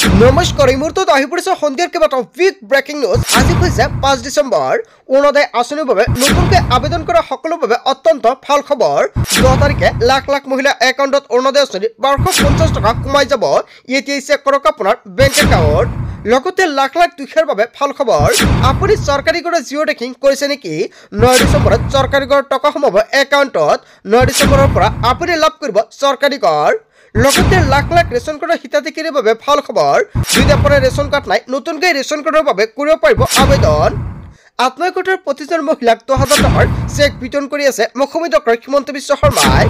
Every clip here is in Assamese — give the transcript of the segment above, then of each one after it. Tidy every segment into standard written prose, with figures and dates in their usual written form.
নমস্কাৰ এই মুহূৰ্তত আহি পৰিছে সন্ধিয়াৰ কেইবাটাও বিগ ব্ৰেকিং নিউজ। আজি হৈছে 5 ডিচেম্বৰ। অৰুণোদয় আঁচনিৰ বাবে নতুনকৈ আবেদন কৰা সকলৰ বাবে অত্যন্ত ভাল খবৰ। 10 তাৰিখে লাখ লাখ মহিলা একাউণ্টত অৰুণোদয় আঁচনি 1250 টকা সোমাই যাব। এতিয়াই চেক কৰক আপোনাৰ বেংক একাউণ্ট। লগতে লাখ লাখ দুখীয়াৰ বাবে ভাল খবৰ। আপুনি চৰকাৰী কৰা জিঅ' টেকিং কৰিছে নেকি? 9 ডিচেম্বৰত চৰকাৰী কৰা টকা সোমাব একাউণ্টত। 9 ডিচেম্বৰৰ পৰা আপুনি লাভ কৰিব চৰকাৰী কৰ। লগতে লাখ লাখ ৰেচন কাৰ্ডৰ হিতাধিকাৰীৰ বাবে ভাল খবৰ। যদি আপোনাৰ ৰেচন কাৰ্ড নাই, নতুনকৈ ৰেচন কাৰ্ডৰ বাবে কৰিব পাৰিব আবেদন। আত্মসহায়ক প্ৰতিজন মহিলাক 10,000 টকাৰ চেক বিতৰণ কৰি আছে মুখ্যমন্ত্ৰী ডক্টৰ হিমন্ত বিশ্ব শৰ্মাই।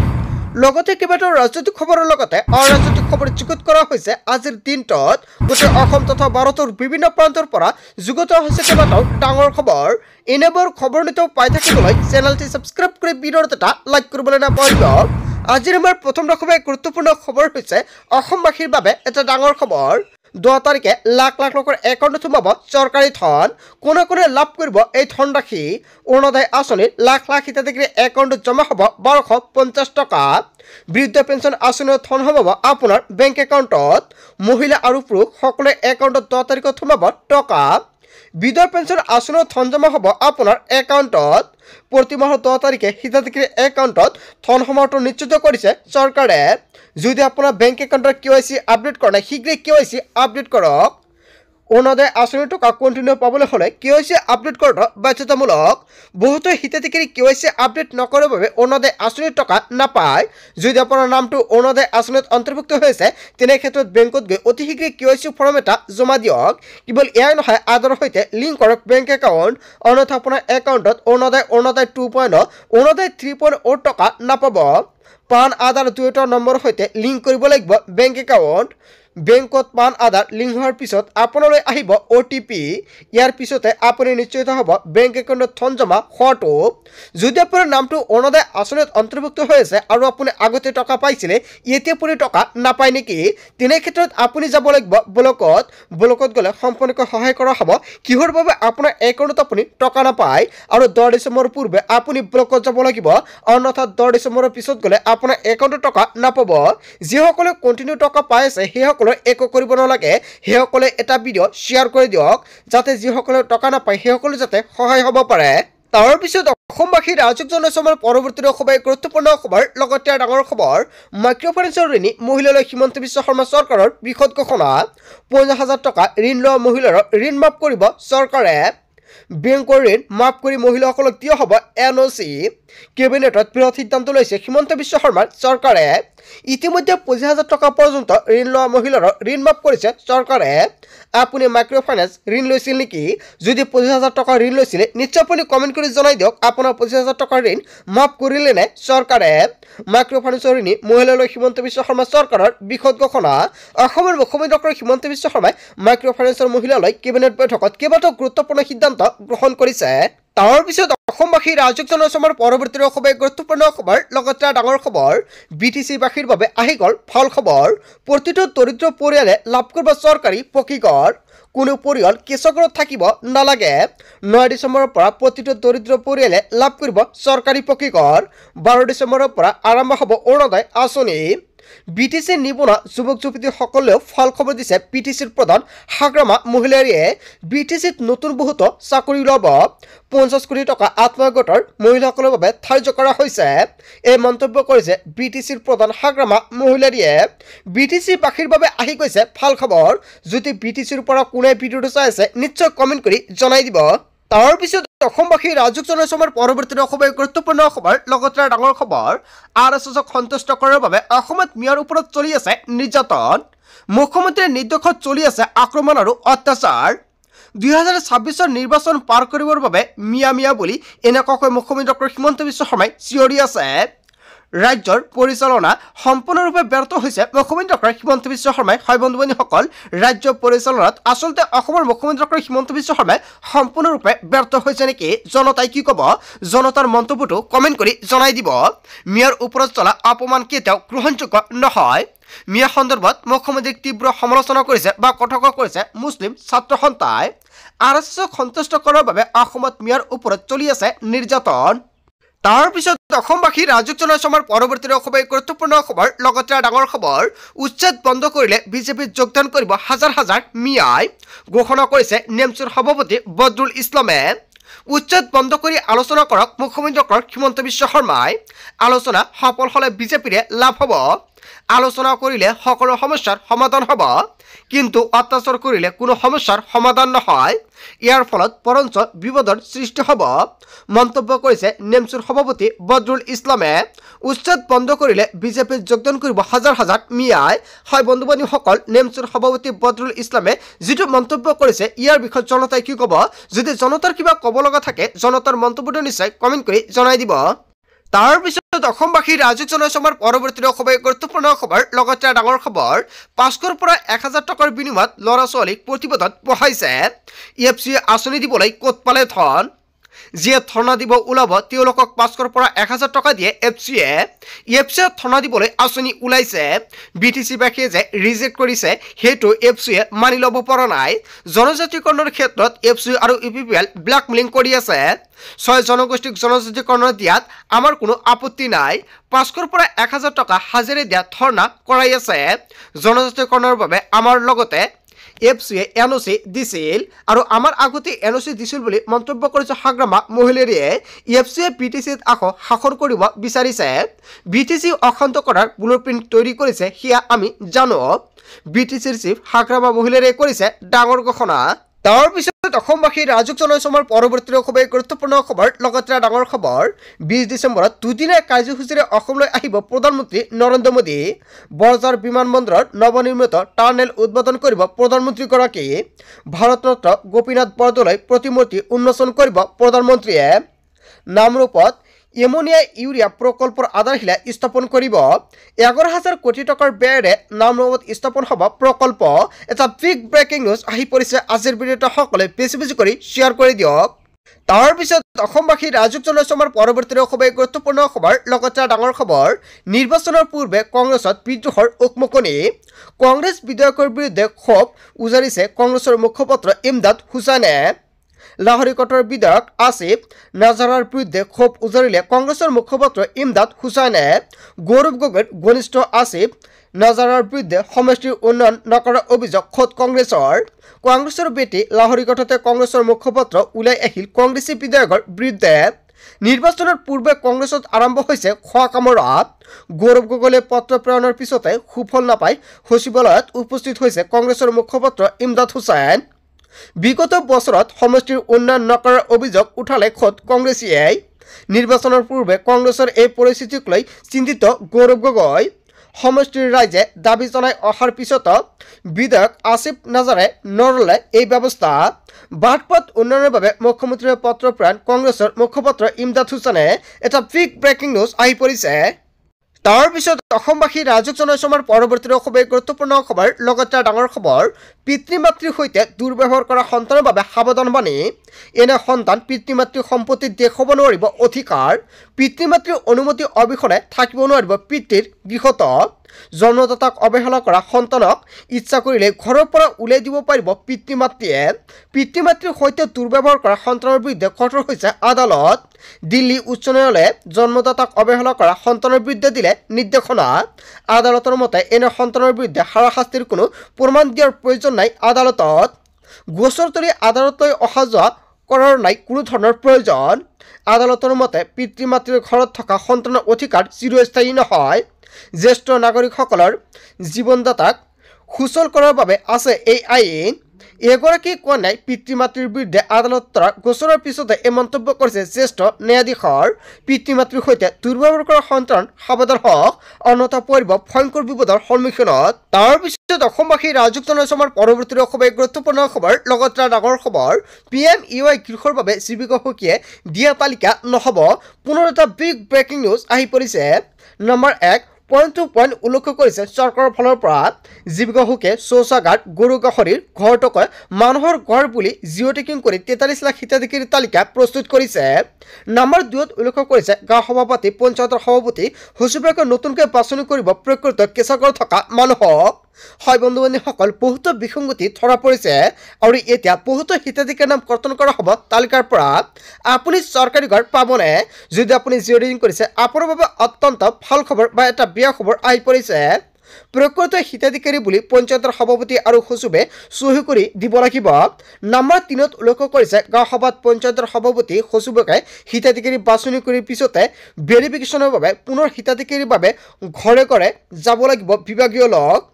লগতে কেইবাটাও ৰাজনৈতিক খবৰৰ লগতে অৰাজনৈতিক খবৰ যুগুত কৰা হৈছে আজিৰ দিনটোত। গোটেই অসম তথা ভাৰতৰ বিভিন্ন প্ৰান্তৰ পৰা যুগুত হৈছে কেইবাটাও ডাঙৰ খবৰ। এনেবোৰ খবৰ নিতৌ পাই থাকিবলৈ চেনেলটি ছাবস্ক্ৰাইব কৰি ভিডিঅ'ত এটা লাইক কৰিবলৈ নাপাহৰিব। আজিৰ আমাৰ প্ৰথম দশমীয়া গুৰুত্বপূৰ্ণ খবৰ হৈছে অসমবাসীৰ বাবে এটা ডাঙৰ খবৰ। 10 তাৰিখে লাখ লাখ লোকৰ একাউণ্টত সোমাব চৰকাৰী ধন। কোনে কোনে লাভ কৰিব এই ধনৰাশি? অৰুণোদয় আঁচনিৰ লাখ লাখ হিতাধিকাৰীৰ একাউণ্টত জমা হ'ব 1250 টকা। বৃদ্ধ পেঞ্চন আঁচনিৰ ধন সোমাব আপোনাৰ বেংক একাউণ্টত। মহিলা আৰু পুৰুষ সকলোৰে একাউণ্টত 10 তাৰিখত সোমাব টকা। বিধৱা পেঞ্চন আঁচনিৰ ধন জমা হ'ব আপোনাৰ একাউণ্টত। প্ৰতি মাহৰ 10 তাৰিখে হিতাধিকাৰীৰ একাউণ্টত ধন সোমোৱাটো নিশ্চিত কৰিছে চৰকাৰে। যদি আপোনাৰ বেংক একাউণ্টৰ KYC আপডেট কৰা নাই, শীঘ্ৰেই KYC আপডেট কৰক। অৰুণোদয় আঁচনিৰ টকা কণ্টিনিউ পাবলৈ হ'লে KYC আপডেট কৰাটো বাধ্যতামূলক। বহুতো হিতাধিকাৰী KYC আপডেট নকৰাৰ বাবে অৰুণোদয় আঁচনিৰ টকা নাপায়। যদি আপোনাৰ নামটো অৰুণোদয় আঁচনিত অন্তৰ্ভুক্ত হৈছে, তেনে ক্ষেত্ৰত বেংকত গৈ অতি শীঘ্ৰেই KYC ফৰ্ম এটা জমা দিয়ক। কেৱল এয়াই নহয়, আধাৰৰ সৈতে লিংক কৰক বেংক একাউণ্ট। অন্যথা আপোনাৰ একাউণ্টত অৰুণোদয় 2.0, অৰুণোদয় 3.0 টকা নাপাব। পান আধাৰ দুয়োটা নম্বৰৰ সৈতে লিংক কৰিব লাগিব বেংক একাউণ্ট। বেংকত পান আধাৰ লিংক হোৱাৰ পিছত আপোনালৈ আহিব OTP। ইয়াৰ পিছতে আপুনি নিশ্চিত হ'ব বেংক একাউণ্টত ধন জমা হোৱাটো। যদি আপোনাৰ নামটো অৰুণোদয় আঁচনিত অন্তৰ্ভুক্ত হৈ আছে আৰু আপুনি আগতে টকা পাইছিলে, এতিয়া আপুনি টকা নাপায় নেকি? তেনে ক্ষেত্ৰত আপুনি যাব লাগিব ব্লকত। ব্লকত গ'লে সম্পূৰ্ণকৈ সহায় কৰা হ'ব। কিহৰ বাবে আপোনাৰ একাউণ্টত আপুনি টকা নাপায় আৰু 10 ডিচেম্বৰৰ পূৰ্বে আপুনি ব্লকত যাব লাগিব। অন্যথা 10 ডিচেম্বৰৰ পিছত গ'লে আপোনাৰ একাউণ্টত টকা নাপাব। যিসকলে কণ্টিনিউ টকা পাই আছে সেইসকলে একো কৰিব নালাগে। সেইসকলে এটা ভিডিঅ' শ্বেয়াৰ কৰি দিয়ক, যাতে যিসকলে টকা নাপায় সেইসকলে যাতে সহায় হ'ব পাৰে। তাৰ পিছত অসমবাসী ৰাজক জনসমৰ পৰৱৰ্তী সভাই গুৰুত্বপূৰ্ণ খবৰ। লগতে ডাঙৰ খবৰ, মাইক্ৰ' ফাইনেন্সৰ ঋণী মহিলালৈ হিমন্ত বিশ্ব শৰ্মা চৰকাৰৰ বৃহৎ ঘোষণা। 50,000 টকা ঋণ লোৱা মহিলাৰ ঋণ মাফ কৰিব চৰকাৰে। বেংকৰ ঋণ মাফ কৰি মহিলাসকলক দিয়া হ'ব NOC। কেবিনেটত বৃহৎ সিদ্ধান্ত লৈছে হিমন্ত বিশ্ব শৰ্মাৰ চৰকাৰে। ইতিমধ্যে 50,000 টকা পৰ্যন্ত ঋণ লোৱা মহিলাৰ ঋণ মাফ কৰিছে চৰকাৰে। আপুনি মাইক্ৰ' ফাইনেন্স ঋণ লৈছিল নেকি? যদি 50,000 টকা ঋণ লৈছিলে, নিশ্চয় আপুনি কমেণ্ট কৰি জনাই দিয়ক আপোনাৰ 50,000 টকাৰ ঋণ মাফ কৰিলে নে চৰকাৰে। মাইক্ৰ' ফাইনেন্সৰ ঋণী মহিলালৈ হিমন্ত বিশ্ব শৰ্মা চৰকাৰৰ বৃহৎ ঘোষণা। অসমৰ মুখ্যমন্ত্ৰী ডক্টৰ হিমন্ত বিশ্ব শৰ্মাই মাইক্ৰ' ফাইনেন্সৰ মহিলালৈ কেবিনেট বৈঠকত কেইবাটাও গুৰুত্বপূৰ্ণ সিদ্ধান্ত গ্ৰহণ কৰিছে। তাৰ পিছত অসমবাসী ৰাজক জনসমৰ পৰৱৰ্তী সভাই গুৰুত্বপূৰ্ণ খবৰ। লগতে ডাঙৰ খবৰ, BTC বাসীৰ বাবে আহি গ'ল ভাল খবৰ। প্ৰতিটো দৰিদ্ৰ পৰিয়ালে লাভ কৰিব চৰকাৰী পকীঘৰ। কোনো পৰিয়াল কেঁচা থাকিব নালাগে। 9 ডিচেম্বৰৰ পৰা প্ৰতিটো দৰিদ্ৰ পৰিয়ালে লাভ কৰিব চৰকাৰী পকীঘৰ। 12 ডিচেম্বৰৰ পৰা আৰম্ভ হ'ব অৰুণোদয় আঁচনি। BTC নিবনুৱা যুৱক যুৱতীসকলেও ভাল খবৰ দিছে BTCৰ প্ৰধান হাগ্ৰামা মহিলাৰীয়ে। BTCত নতুন বহুতো চাকৰি ল'ব। 50 কোটি টকা আত্মসহায়ক মহিলাসকলৰ বাবে ধাৰ্য কৰা হৈছে। এই মন্তব্য কৰিছে BTCৰ প্ৰধান হাগ্ৰামা মহিলাৰীয়ে। BTC বাসীৰ বাবে আহি গৈছে ভাল খবৰ। যদি BTCৰ পৰা কোনে ভিডিঅ'টো চাই আছে, নিশ্চয় কমেণ্ট কৰি জনাই দিব। তাৰ পিছত অসমবাসী ৰাজক জনসমৰ পৰৱৰ্তী সভাই গুৰুত্বপূৰ্ণ খবৰ। লগতে ডাঙৰ খবৰ, RSSক সন্তুষ্ট কৰাৰ বাবে অসমত মিয়াৰ ওপৰত চলি আছে নিৰ্যাতন। মুখ্যমন্ত্ৰীৰ নিৰ্দেশত চলি আছে আক্ৰমণ আৰু অত্যাচাৰ। 2026 নিৰ্বাচন পাৰ কৰিবৰ বাবে মিয়া বুলি এনেকুৱাকৈ মুখ্যমন্ত্ৰী ডক্টৰ হিমন্ত বিশ্ব শৰ্মাই চিঞৰি আছে। ৰাজ্যৰ পৰিচালনা সম্পূৰ্ণৰূপে ব্যৰ্থ হৈছে মুখ্যমন্ত্ৰী ডক্টৰ হিমন্ত বিশ্ব শৰ্মাই। হয় বন্ধু বান্ধৱীসকল, ৰাজ্য পৰিচালনাত আচলতে অসমৰ মুখ্যমন্ত্ৰী ডক্টৰ হিমন্ত বিশ্ব শৰ্মাই সম্পূৰ্ণৰূপে ব্যৰ্থ হৈছে নেকি? জনতাই কি ক'ব? জনতাৰ মন্তব্যটো কমেণ্ট কৰি জনাই দিব। মিয়াৰ ওপৰত চলা অপমান কেতিয়াও গ্ৰহণযোগ্য নহয়। মিয়া সন্দৰ্ভত মুখ্যমন্ত্ৰীক তীব্ৰ সমালোচনা কৰিছে বা কটাক্ষ কৰিছে মুছলিম ছাত্ৰ সন্থাই। RSSক সন্তুষ্ট কৰাৰ বাবে অসমত মিয়াৰ ওপৰত চলি আছে নিৰ্যাতন। তাৰ পিছত অসমবাসী ৰাজুক জনাইছে আমাৰ পৰৱৰ্তী খুবেই গুৰুত্বপূৰ্ণ খবৰ। লগতে ডাঙৰ খবৰ, উচ্ছেদ বন্ধ কৰিলে বিজেপিত যোগদান কৰিব হাজাৰ হাজাৰ মিয়াই, ঘোষণা কৰিছে নেমচুৰ সভাপতি বদৰুল ইছলামে। উচ্ছেদ বন্ধ কৰি আলোচনা কৰক মুখ্যমন্ত্ৰী ডক্টৰ হিমন্ত বিশ্ব শৰ্মাই। আলোচনা সফল হলে বিজেপিৰে লাভ হ'ব। আলোচনা কৰিলে সকলো সমস্যাৰ সমাধান হ'ব, কিন্তু অত্যাচাৰ কৰিলে কোনো সমস্যাৰ সমাধান নহয়। ইয়াৰ ফলত বৰঞ্চ বিপদৰ সৃষ্টি হ'ব, মন্তব্য কৰিছে নেমচুৰ সভাপতি বদৰুল ইছলামে। উচ্ছেদ বন্ধ কৰিলে বিজেপিত যোগদান কৰিব হাজাৰ হাজাৰ মিয়াই। হয় বন্ধু বান্ধৱীসকল, নেমচুৰ সভাপতি বদৰুল ইছলামে যিটো মন্তব্য কৰিছে ইয়াৰ বিষয়ে জনতাই কি ক'ব? যদি জনতাৰ কিবা ক'ব লগা থাকে জনতাৰ মন্তব্যটো নিশ্চয় কমেণ্ট কৰি জনাই দিব। তাৰ পিছত অসমবাসী ৰাজুক জনাইছে আমাৰ পৰৱৰ্তী খুবেই গুৰুত্বপূৰ্ণ খবৰ। লগতে ডাঙৰ খবৰ, 500ৰ পৰা 1000 টকাৰ বিনিময়ত ল'ৰা ছোৱালীক প্ৰতিবাদত বহাইছে। EFCA আঁচনি দিবলৈ ক'ত পালে ধন? যিয়ে ধৰ্ণা দিব ওলাব তেওঁলোকক 500ৰ পৰা 1000 টকা দিয়ে EFCA ধৰ্ণা দিবলৈ আঁচনি ওলাইছে। BTC-বাসীয়ে যে ৰিজেক্ট কৰিছে সেইটো EFCA মানি ল'ব পৰা নাই। জনজাতিকৰণৰ ক্ষেত্ৰত EFCA আৰু UPPL ব্লেকমেইলিং কৰি আছে। 6 জনগোষ্ঠীক জনজাতিকৰণ দিয়াত আমাৰ কোনো আপত্তি নাই। 500ৰ পৰা 1000 টকা হাজিৰা দিয়া ধৰ্ণা কৰাই আছে। জনজাতিকৰণৰ বাবে আমাৰ লগতে EFCA NOC দিছিল আৰু আমাৰ আগতে NOC দিছিল বুলি মন্তব্য কৰিছে হাগ্ৰামা মহিলাৰীয়ে। EFCA BTCত আকৌ শাসন কৰিব বিচাৰিছে। BTC অশান্ত কৰাৰ ব্লুপ্ৰিণ্ট তৈৰি কৰিছে সেয়া আমি জানো। BTCৰ চিফ হাগ্ৰামা মহিলাৰীয়ে কৰিছে ডাঙৰ ঘোষণা। তাৰ পিছত অসমবাসী ৰাজুক জনাইছে আমাৰ পৰৱৰ্তী খুবেই গুৰুত্বপূৰ্ণ খবৰ। লগতে ডাঙৰ খবৰ, 20 ডিচেম্বৰত দুদিনীয়া কাৰ্যসূচীৰে অসমলৈ আহিব প্ৰধানমন্ত্ৰী নৰেন্দ্ৰ মোদী। বৰঝাৰ বিমানবন্দৰত নৱনিৰ্মিত টাৰ্নেল উদ্বোধন কৰিব প্ৰধানমন্ত্ৰীগৰাকী। ভাৰতৰত্ন গোপীনাথ বৰদলৈ প্ৰতিমূৰ্তি উন্মোচন কৰিব প্ৰধানমন্ত্ৰীয়ে। নামৰূপত এমনিয়া ইউৰিয়া প্ৰকল্পৰ আধাৰশিলা স্থাপন কৰিব। 11,000 কোটি টকাৰ ব্যয়েৰে নামৰূপত স্থাপন হ'ব প্ৰকল্প। এটা বিগ ব্ৰেকিং নিউজ আহি পৰিছে। আজিৰ ভিডিঅ'টো সকলোৱে বেছি বেছি কৰি শ্বেয়াৰ কৰি দিয়ক। তাৰ পিছত অসমবাসী ৰাজুক জনাইছে আমাৰ পৰৱৰ্তী খুবেই গুৰুত্বপূৰ্ণ খবৰ। লগতে ডাঙৰ খবৰ, নিৰ্বাচনৰ পূৰ্বে কংগ্ৰেছত বিদ্ৰোহৰ উকমুকনি। কংগ্ৰেছ বিধায়কৰ বিৰুদ্ধে ক্ষোভ উজাৰিছে কংগ্ৰেছৰ মুখপাত্ৰ ইমদাদ হুছেইনে। লাহৰিকটৰ বিধায়ক আসিফ নাজাৰাৰ বিৰুদ্ধে ক্ষোভ উজাৰিলে কংগ্ৰেছৰ মুখপাত্ৰ ইমদাদ হুছেইনে। গৌৰৱ গগৈৰ ঘনিষ্ঠ আসিফ নাজাৰাৰ বিৰুদ্ধে সমষ্টিৰ উন্নয়ন নকৰাৰ অভিযোগ খোদ কংগ্ৰেছৰ বেটি লাহৰিকটতে কংগ্ৰেছৰ মুখপাত্ৰ ওলাই আহিল কংগ্ৰেছী বিধায়কৰ বিৰুদ্ধে। নিৰ্বাচনৰ পূৰ্বে কংগ্ৰেছত আৰম্ভ হৈছে খোৱা কামৰা। গৌৰৱ গগৈলে পত্ৰ প্ৰেৰণৰ পিছতে সুফল নাপাই সচিবালয়ত উপস্থিত হৈছে কংগ্ৰেছৰ মুখপাত্ৰ ইমদাদ হুছেইন। বিগত বছৰত সমষ্টিৰ উন্নয়ন নকৰাৰ অভিযোগ উঠালে খোদ কংগ্ৰেছীয়ে। নিৰ্বাচনৰ পূৰ্বে কংগ্ৰেছৰ এই পৰিস্থিতিক লৈ চিন্তিত গৌৰৱ গগৈ। সমষ্টিৰ ৰাইজে দাবী জনাই অহাৰ পিছতো বিধায়ক আসিফ নাজাৰে নললে এই ব্যৱস্থা। বাটপথ উন্নয়নৰ বাবে মুখ্যমন্ত্ৰীৰ পত্ৰ প্ৰেৰণ কংগ্ৰেছৰ মুখপাত্ৰ ইমদাদ হুছেইনে। এটা বিগ ব্ৰেকিং নিউজ আহি পৰিছে। তাৰ পিছত অসমবাসী ৰাজুক জনাইছে আমাৰ পৰৱৰ্তী খুবেই গুৰুত্বপূৰ্ণ খবৰ। লগতে ডাঙৰ খবৰ, পিতৃ মাতৃৰ সৈতে দুৰ্ব্যৱহাৰ কৰা সন্তানৰ বাবে সাৱধানবাণী। এনে সন্তান পিতৃ মাতৃৰ সম্পত্তিত দেখুৱাব নোৱাৰিব অধিকাৰ। পিতৃ মাতৃৰ অনুমতি অবিহনে থাকিব নোৱাৰিব পিতৃৰ গৃহত। জন্মদাতাক অৱহেলা কৰা সন্তানক ইচ্ছা কৰিলে ঘৰৰ পৰা উলিয়াই দিব পাৰিব পিতৃ মাতৃয়ে। পিতৃ মাতৃৰ সৈতে দুৰ্ব্যৱহাৰ কৰা সন্তানৰ বিৰুদ্ধে কঠোৰ হৈছে আদালত। দিল্লী উচ্চ ন্যায়ালয়ে জন্মদাতাক অৱহেলা কৰা সন্তানৰ বিৰুদ্ধে দিলে নিৰ্দেশনা। আদালতৰ মতে এনে সন্তানৰ বিৰুদ্ধে হাৰাশাস্তিৰ কোনো প্ৰমাণ দিয়াৰ প্ৰয়োজন নাই আদালতত। গোচৰ তৰি আদালতলৈ অহা যোৱা কৰাৰ নাই কোনো ধৰণৰ প্ৰয়োজন। আদালতৰ মতে পিতৃ মাতৃৰ ঘৰত থকা সন্তানৰ অধিকাৰ চিৰস্থায়ী নহয়। জ্যেষ্ঠ নাগৰিকসকলৰ জীৱনদাতাক সুচল কৰাৰ বাবে আছে এই আইন। এগৰাকী কন্যাই পিতৃ মাতৃৰ বিৰুদ্ধে আদালতৰ গোচৰৰ পিছতে এই মন্তব্য কৰিছে জ্যেষ্ঠ ন্যায়াধীশৰ। পিতৃ মাতৃৰ সৈতে দুৰ্ব্যৱহাৰ কৰা সন্তান সাৱধান হওক, অন্যথা পৰিব ভয়ংকৰ বিপদৰ সন্মুখীনত। তাৰ পিছত অসমবাসী ৰাজুক জনাইছে আমাৰ পৰৱৰ্তী খুবেই গুৰুত্বপূৰ্ণ খবৰ। লগতে ডাঙৰ খবৰ, PMEY গৃহৰ বাবে জীৱিকা সখীয়ে দিয়া তালিকা নহ'ব। পুনৰ এটা বিগ ব্ৰেকিং নিউজ আহি পৰিছে। নম্বৰ 1, পইণ্ট টু পইণ্ট উল্লেখ কৰিছে চৰকাৰৰ ফালৰ পৰা। জীৱিকা সুখে শৌচাগাৰ, গৰু গাহৰিৰ ঘৰটোকৈ মানুহৰ ঘৰ বুলি জিঅ' টেকিং কৰি 43 লাখ হিতাধিকাৰীৰ তালিকা প্ৰস্তুত কৰিছে। নম্বৰ 2ত উল্লেখ কৰিছে গাঁও সভাপতি, পঞ্চায়তৰ সভাপতি, সচিবালয়কে নতুনকৈ বাছনি কৰিব প্ৰকৃত কেঁচাঘৰ থকা মানুহক। হয় বন্ধু বান্ধৱীসকল, বহুতো বিসংগতি ধৰা পৰিছে আৰু এতিয়া বহুতো হিতাধিকাৰীৰ নাম কৰ্তন কৰা হ'ব তালিকাৰ পৰা। আপুনি চৰকাৰী ঘৰ পাবনে? যদি আপুনি জিঅ' ৰেটিং কৰিছে, আপোনাৰ বাবে অত্যন্ত ভাল খবৰ বা এটা বেয়া খবৰ আহি পৰিছে। প্ৰকৃত হিতাধিকাৰী বুলি পঞ্চায়তৰ সভাপতি আৰু সচিবে চহী কৰি দিব লাগিব। নম্বৰ 3ত উল্লেখ কৰিছে গাঁও সভাত পঞ্চায়তৰ সভাপতি সচিবকে হিতাধিকাৰী বাছনি কৰাৰ পিছতে ভেৰিফিকেশ্যনৰ বাবে পুনৰ হিতাধিকাৰীৰ বাবে ঘৰে ঘৰে যাব লাগিব বিভাগীয় লোক।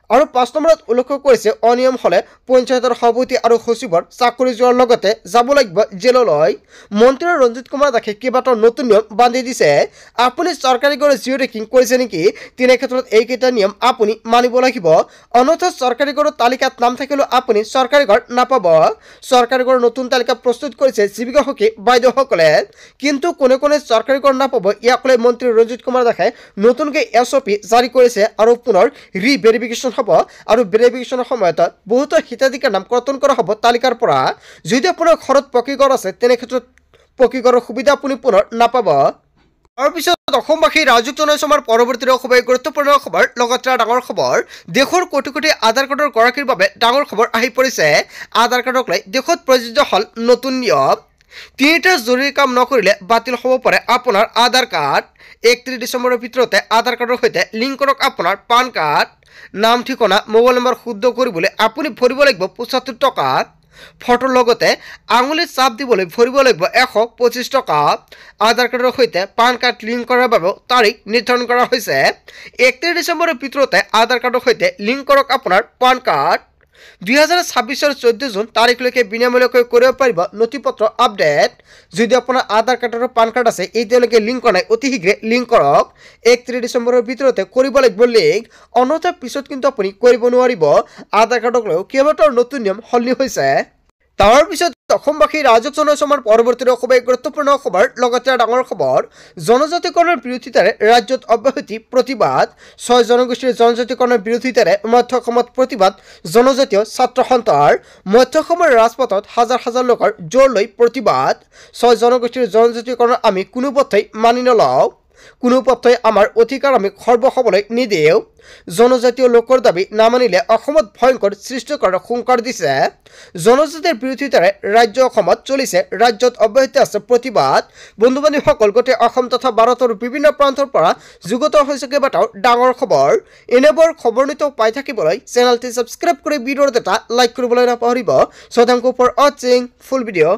আৰু 5 নম্বৰত উল্লেখ কৰিছে অনিয়ম হ'লে পঞ্চায়তৰ সভাপতি আৰু সচিবৰ চাকৰি যোৱাৰ লগতে যাব লাগিব জেললৈ। মন্ত্ৰী ৰঞ্জিত কুমাৰ দাসে কেইবাটাও নতুন নিয়ম বান্ধি দিছে। আপুনি চৰকাৰী ঘৰৰ জিঅ' ৰেটিং কৰিছে নেকি? তেনে ক্ষেত্ৰত এইকেইটা নিয়ম আপুনি মানিব লাগিব। অন্যথা চৰকাৰী ঘৰৰ তালিকাত নাম থাকিলেও আপুনি চৰকাৰী ঘৰ নাপাব। চৰকাৰী ঘৰৰ নতুন তালিকা প্ৰস্তুত কৰিছে জীৱিকা সখী বাইদেউসকলে, কিন্তু কোনে কোনে চৰকাৰী ঘৰ নাপাব ইয়াক লৈ মন্ত্ৰী ৰঞ্জিত কুমাৰ দাসে নতুনকৈ SOP জাৰি কৰিছে আৰু পুনৰ ৰিভেৰিফিকেশ্যন হ'ব আৰু ভেৰিফিকেশ্যনৰ সময়ত বহুতো হিতাধিকাৰীৰ নাম কৰ্তন কৰা হ'ব তালিকাৰ পৰা। যদি আপোনাৰ ঘৰত পকী ঘৰ আছে তেনে ক্ষেত্ৰত পকী ঘৰৰ সুবিধা আপুনি পুনৰ নাপাব। তাৰপিছত অসমবাসী ৰাজুক জনাইছো আমাৰ পৰৱৰ্তী খুবেই গুৰুত্বপূৰ্ণ খবৰ, লগতে ডাঙৰ খবৰ। দেশৰ কোটি কোটি আধাৰ কাৰ্ডৰ গৰাকীৰ বাবে ডাঙৰ খবৰ আহি পৰিছে। আধাৰ কাৰ্ডক লৈ দেশত প্ৰযোজ্য হ'ল নতুন নিয়ম। 3টা জৰুৰী কাম নকৰিলে বাতিল হ'ব পাৰে আপোনাৰ আধাৰ কাৰ্ড। 31 ডিচেম্বৰৰ ভিতৰতে আধাৰ কাৰ্ডৰ সৈতে লিংক কৰক আপোনাৰ পান কাৰ্ড। নাম ঠিকনা মোবাইল নম্বৰ শুদ্ধ কৰিবলৈ আপুনি ভৰিব লাগিব 75 টকা। ফটোৰ লগতে আঙুলিত চাপ দিবলৈ ভৰিব লাগিব 125 টকা। আধাৰ কাৰ্ডৰ সৈতে পান কাৰ্ড লিংক কৰাৰ বাবে তাৰিখ নিৰ্ধাৰণ কৰা হৈছে। 31 ডিচেম্বৰৰ ভিতৰতে আধাৰ কাৰ্ডৰ সৈতে লিংক কৰক আপোনাৰ পান কাৰ্ড। 2026 14 জুন তাৰিখলৈকে বিনামূলীয়াকৈ কৰিব পাৰিব নথিপত্ৰ আপডেট। যদি আপোনাৰ আধাৰ কাৰ্ড আৰু পান কাৰ্ড আছে এতিয়ালৈকে লিংক কৰা নাই, অতি শীঘ্ৰে লিংক কৰক। 31 ডিচেম্বৰৰ ভিতৰতে কৰিব লাগিব লিংক, অন্যথা পিছত কিন্তু আপুনি কৰিব নোৱাৰিব। আধাৰ কাৰ্ডক লৈ কেইবাটাও নতুন নিয়ম সলনি হৈছে। তাৰ পিছত অসমবাসী ৰাজুক জনাইছো আমাৰ পৰৱৰ্তী খুবেই গুৰুত্বপূৰ্ণ খবৰ, লগতে ডাঙৰ খবৰ। জনজাতিকৰণৰ বিৰোধিতাৰে ৰাজ্যত অব্যাহতি প্ৰতিবাদ। 6 জনগোষ্ঠীৰ জনজাতিকৰণৰ বিৰোধিতাৰে মধ্য অসমত প্ৰতিবাদ জনজাতীয় ছাত্ৰ সন্থাৰ। মধ্য অসমৰ ৰাজপথত হাজাৰ হাজাৰ লোকৰ জোৰ লৈ প্ৰতিবাদ। 6 জনগোষ্ঠীৰ জনজাতিকৰণ আমি কোনোপধ্যেই মানি নলওঁ, কোনোপধ্যেই আমাৰ অধিকাৰ আমি খৰ্ব হ'বলৈ নিদিওঁ। জনজাতীয় লোকৰ দাবী নামানিলে অসমত ভয়ংকৰ সৃষ্টি কৰাৰ হুংকাৰ দিছে। জনজাতিৰ বিৰোধিতাৰে ৰাজ্য অসমত চলিছে, ৰাজ্যত অব্যাহত আছে প্ৰতিবাদ। বন্ধু বান্ধৱীসকল, গোটেই অসম তথা ভাৰতৰ বিভিন্ন প্ৰান্তৰ পৰা যুগত হৈছে কেইবাটাও ডাঙৰ খবৰ। এনেবোৰ খবৰ নিত পাই থাকিবলৈ চেনেলটি ছাবস্ক্ৰাইব কৰি ভিডিঅ'ত এটা লাইক কৰিবলৈ নাপাহৰিব। So thank you for watching full video.